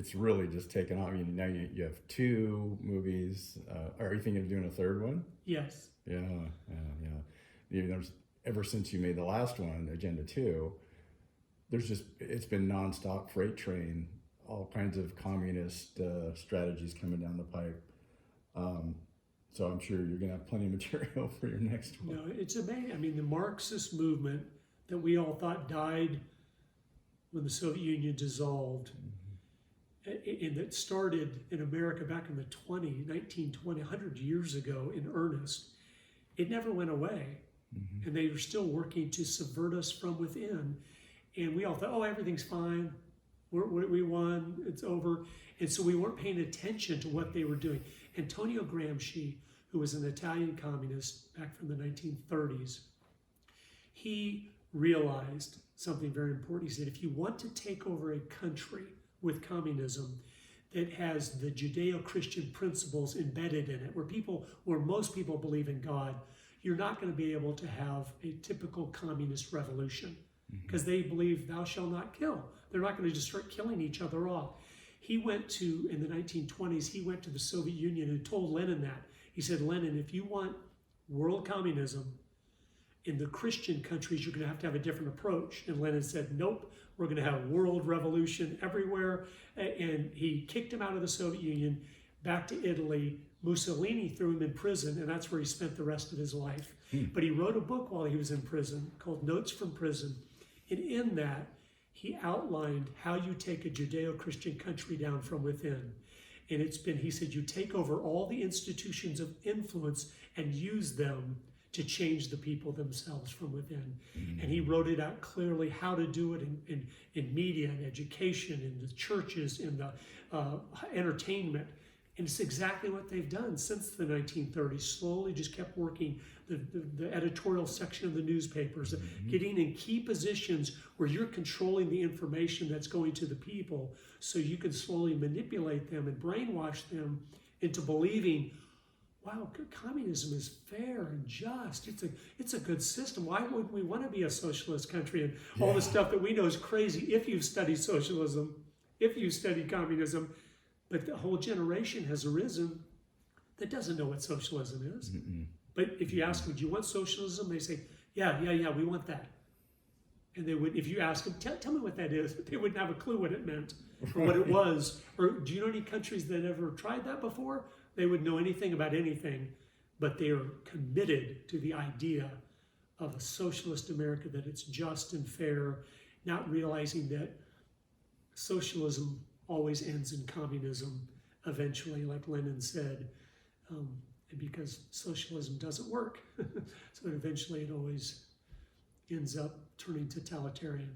it's really just taken off. I mean, now you have two movies. Are you thinking of doing a third one? Yes. Yeah. There's, ever since you made the last one, Agenda 2, it's been nonstop freight train, all kinds of communist strategies coming down the pipe. So I'm sure you're going to have plenty of material for your next one. No, it's amazing. I mean, the Marxist movement that we all thought died when the Soviet Union dissolved, and that started in America back in the 1920, 100 years ago in earnest, it never went away. And they were still working to subvert us from within. And we all thought, oh, everything's fine. We won, it's over. And so we weren't paying attention to what they were doing. Antonio Gramsci, who was an Italian communist back from the 1930s, he realized something very important. He said, if you want to take over a country with communism that has the Judeo-Christian principles embedded in it, where most people believe in God, you're not going to be able to have a typical communist revolution because they believe thou shalt not kill. They're not going to just start killing each other off. He went to, in the 1920s, he went to the Soviet Union and told Lenin that. He said, Lenin, if you want world communism in the Christian countries, you're going to have a different approach. And Lenin said, nope, we're going to have world revolution everywhere. And he kicked him out of the Soviet Union, back to Italy. Mussolini threw him in prison, and that's where he spent the rest of his life. But he wrote a book while he was in prison called Notes from Prison. And in that, he outlined how you take a Judeo-Christian country down from within. And he said, you take over all the institutions of influence and use them to change the people themselves from within. And he wrote it out clearly how to do it in media and education, in the churches, in the entertainment. And it's exactly what they've done since the 1930s, slowly just kept working the editorial section of the newspapers, getting in key positions where you're controlling the information that's going to the people so you can slowly manipulate them and brainwash them into believing, wow, communism is fair and just. It's a good system. Why wouldn't we want to be a socialist country? And all the stuff that we know is crazy if you've studied socialism, if you've studied communism. But the whole generation has arisen that doesn't know what socialism is. But if you ask, would you want socialism? They say, yeah, we want that. And they would, if you ask them, tell me what that is, they wouldn't have a clue what it meant or what it was. Or do you know any countries that ever tried that before? They wouldn't know anything about anything, but they are committed to the idea of a socialist America, that it's just and fair, not realizing that socialism always ends in communism eventually, like Lenin said, because socialism doesn't work. So eventually it always ends up turning totalitarian.